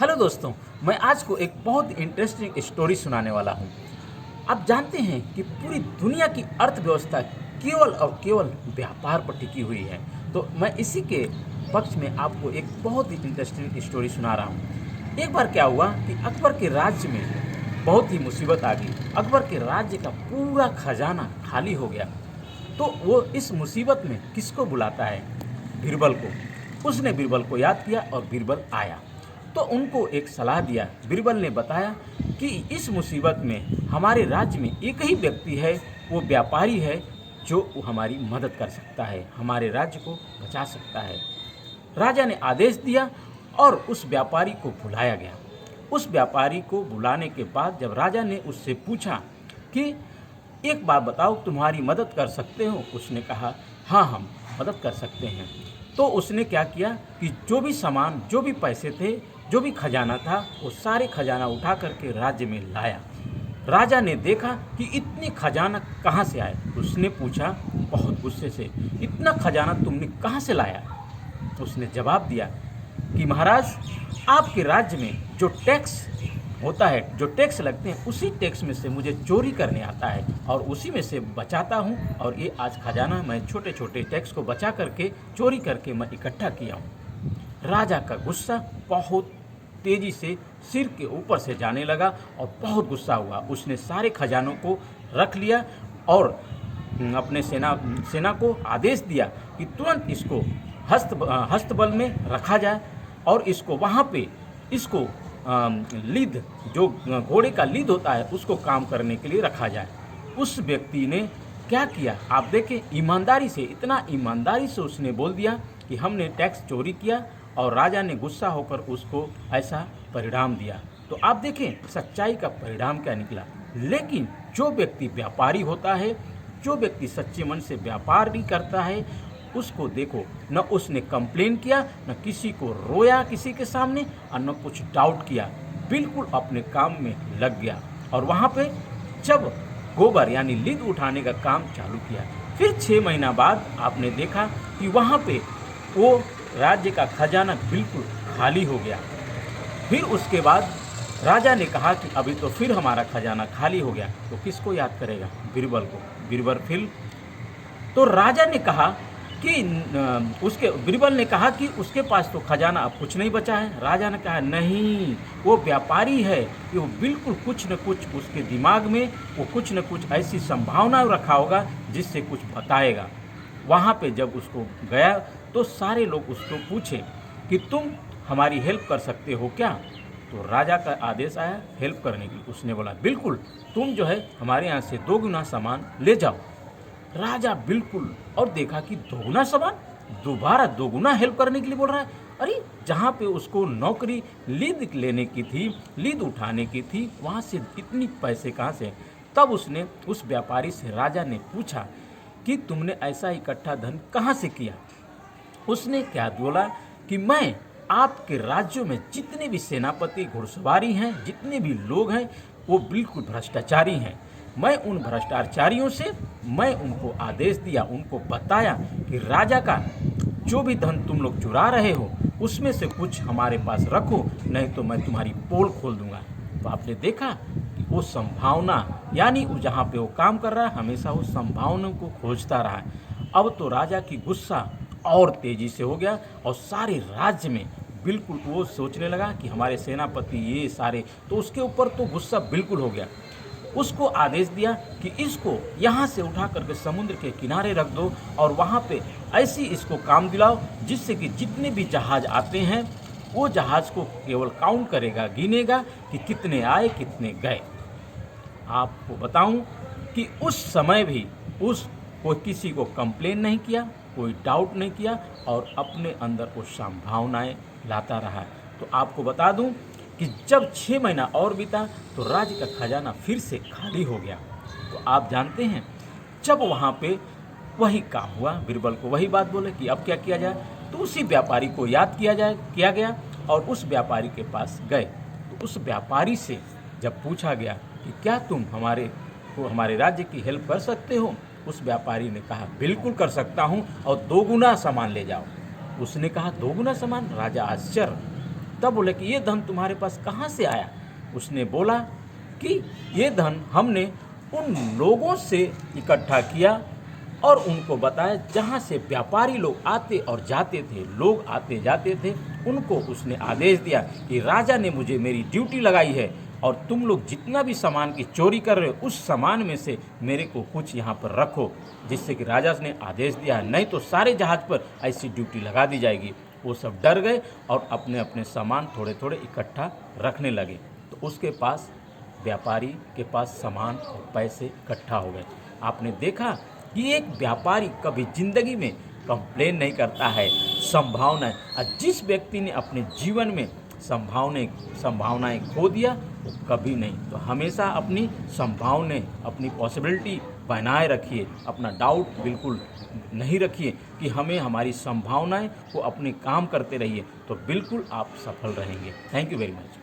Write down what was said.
Hello दोस्तों, मैं आज को एक बहुत इंटरेस्टिंग स्टोरी सुनाने वाला हूँ। आप जानते हैं कि पूरी दुनिया की अर्थव्यवस्था केवल और केवल व्यापार पर टिकी हुई है। तो मैं इसी के पक्ष में आपको एक बहुत ही इंटरेस्टिंग स्टोरी सुना रहा हूँ। एक बार क्या हुआ कि अकबर के राज्य में बहुत ही मुसीबत आ गई। अकबर के राज्य का पूरा खजाना खाली हो गया। तो वो इस मुसीबत में किसको बुलाता है? बीरबल को। उसने बीरबल को याद किया और बीरबल आया। तो उनको एक सलाह दिया। बीरबल ने बताया कि इस मुसीबत में हमारे राज्य में एक ही व्यक्ति है, वो व्यापारी है जो हमारी मदद कर सकता है, हमारे राज्य को बचा सकता है। राजा ने आदेश दिया और उस व्यापारी को बुलाया गया। उस व्यापारी को बुलाने के बाद जब राजा ने उससे पूछा कि एक बात बताओ, तुम्हारी मदद कर सकते हो? उसने कहा हाँ, हम मदद कर सकते हैं। तो उसने क्या किया कि जो भी सामान, जो भी पैसे थे, जो भी खजाना था, वो सारे खजाना उठा करके राज्य में लाया। राजा ने देखा कि इतनी खजाना कहाँ से आए। उसने पूछा बहुत गुस्से से, इतना खजाना तुमने कहाँ से लाया? उसने जवाब दिया कि महाराज, आपके राज्य में जो टैक्स होता है, जो टैक्स लगते हैं, उसी टैक्स में से मुझे चोरी करने आता है और उसी में से बचाता हूँ। और ये आज खजाना मैं छोटे छोटे टैक्स को बचा करके, चोरी करके मैं इकट्ठा किया हूँ। राजा का गुस्सा बहुत तेजी से सिर के ऊपर से जाने लगा और बहुत गुस्सा हुआ। उसने सारे खजानों को रख लिया और अपने सेना को आदेश दिया कि तुरंत इसको हस्तबल में रखा जाए और इसको वहाँ पे इसको लीद, जो घोड़े का लीद होता है, उसको काम करने के लिए रखा जाए। उस व्यक्ति ने क्या किया आप देखें, ईमानदारी से, इतना ईमानदारी से उसने बोल दिया कि हमने टैक्स चोरी किया और राजा ने गुस्सा होकर उसको ऐसा परिणाम दिया। तो आप देखें सच्चाई का परिणाम क्या निकला। लेकिन जो व्यक्ति व्यापारी होता है, जो व्यक्ति सच्चे मन से व्यापार भी करता है, उसको देखो, न उसने कंप्लेन किया, न किसी को रोया किसी के सामने, और न कुछ डाउट किया, बिल्कुल अपने काम में लग गया। और वहाँ पे जब गोबर यानी लीद उठाने का काम चालू किया, फिर 6 महीना बाद आपने देखा कि वहाँ पे वो राज्य का खजाना बिल्कुल खाली हो गया। फिर उसके बाद राजा ने कहा कि अभी तो फिर हमारा खजाना खाली हो गया, तो किसको याद करेगा? बीरबल को। बीरबल फिर तो राजा ने कहा कि बीरबल ने कहा कि उसके पास तो खजाना अब कुछ नहीं बचा है। राजा ने कहा नहीं, वो व्यापारी है, कि वो बिल्कुल कुछ न कुछ उसके दिमाग में, वो कुछ न कुछ ऐसी संभावना रखा होगा जिससे कुछ बताएगा। वहाँ पे जब उसको गया तो सारे लोग उसको पूछे कि तुम हमारी हेल्प कर सकते हो क्या? तो राजा का आदेश आया हेल्प करने की। उसने बोला बिल्कुल, तुम जो है हमारे यहाँ से 2 गुना सामान ले जाओ। राजा बिल्कुल, और देखा कि 2 गुना सामान, दोबारा 2 गुना हेल्प करने के लिए बोल रहा है। अरे, जहाँ पे उसको नौकरी लीद लेने की थी, लीद उठाने की थी, वहाँ से इतनी पैसे कहाँ से? तब उसने उस व्यापारी से राजा ने पूछा कि तुमने ऐसा इकट्ठा धन कहाँ से किया? उसने क्या बोला कि मैं आपके राज्यों में जितने भी सेनापति, घुड़सवारी हैं, जितने भी लोग हैं, वो बिल्कुल भ्रष्टाचारी हैं। मैं उन भ्रष्टाचारियों से मैं उनको आदेश दिया, उनको बताया कि राजा का जो भी धन तुम लोग चुरा रहे हो, उसमें से कुछ हमारे पास रखो, नहीं तो मैं तुम्हारी पोल खोल दूंगा। तो आपने देखा कि वो संभावना, यानी वो जहाँ पे वो काम कर रहा है, हमेशा वो संभावना को खोजता रहा है। अब तो राजा की गुस्सा और तेजी से हो गया और सारे राज्य में बिल्कुल वो सोचने लगा कि हमारे सेनापति ये सारे, तो उसके ऊपर तो गुस्सा बिल्कुल हो गया। उसको आदेश दिया कि इसको यहाँ से उठा करके समुद्र के किनारे रख दो और वहाँ पे ऐसी इसको काम दिलाओ जिससे कि जितने भी जहाज आते हैं, वो जहाज को केवल काउंट करेगा, गिनेगा कि कितने आए कितने गए। आपको बताऊं कि उस समय भी उस कोई किसी को कंप्लेन नहीं किया, कोई डाउट नहीं किया और अपने अंदर वो संभावनाएं लाता रहा। तो आपको बता दूं कि जब 6 महीना और बीता तो राज्य का खजाना फिर से खाली हो गया। तो आप जानते हैं, जब वहाँ पे वही काम हुआ, बीरबल को वही बात बोले कि अब क्या किया जाए। तो उसी व्यापारी को याद किया गया और उस व्यापारी के पास गए। तो उस व्यापारी से जब पूछा गया कि क्या तुम हमारे राज्य की हेल्प कर सकते हो, उस व्यापारी ने कहा बिल्कुल कर सकता हूँ और 2 गुना सामान ले जाओ। उसने कहा 2 गुना सामान? राजा आश्चर्य। तब बोले कि ये धन तुम्हारे पास कहाँ से आया? उसने बोला कि ये धन हमने उन लोगों से इकट्ठा किया और उनको बताया जहाँ से व्यापारी लोग आते और जाते थे, लोग आते जाते थे, उनको उसने आदेश दिया कि राजा ने मुझे मेरी ड्यूटी लगाई है और तुम लोग जितना भी सामान की चोरी कर रहे हो उस सामान में से मेरे को कुछ यहाँ पर रखो, जिससे कि राजा ने आदेश दिया है, नहीं तो सारे जहाज़ पर ऐसी ड्यूटी लगा दी जाएगी। वो सब डर गए और अपने अपने सामान थोड़े थोड़े इकट्ठा रखने लगे। तो उसके पास, व्यापारी के पास सामान और पैसे इकट्ठा हो गए। आपने देखा कि एक व्यापारी कभी जिंदगी में कंप्लेन नहीं करता है, संभावनाएं, और जिस व्यक्ति ने अपने जीवन में संभावनाएं खो दिया वो कभी नहीं। तो हमेशा अपनी संभावनाएं, अपनी पॉसिबिलिटी बनाए रखिए, अपना डाउट बिल्कुल नहीं रखिए कि हमें हमारी संभावनाएं को अपने काम करते रहिए, तो बिल्कुल आप सफल रहेंगे। Thank you very much.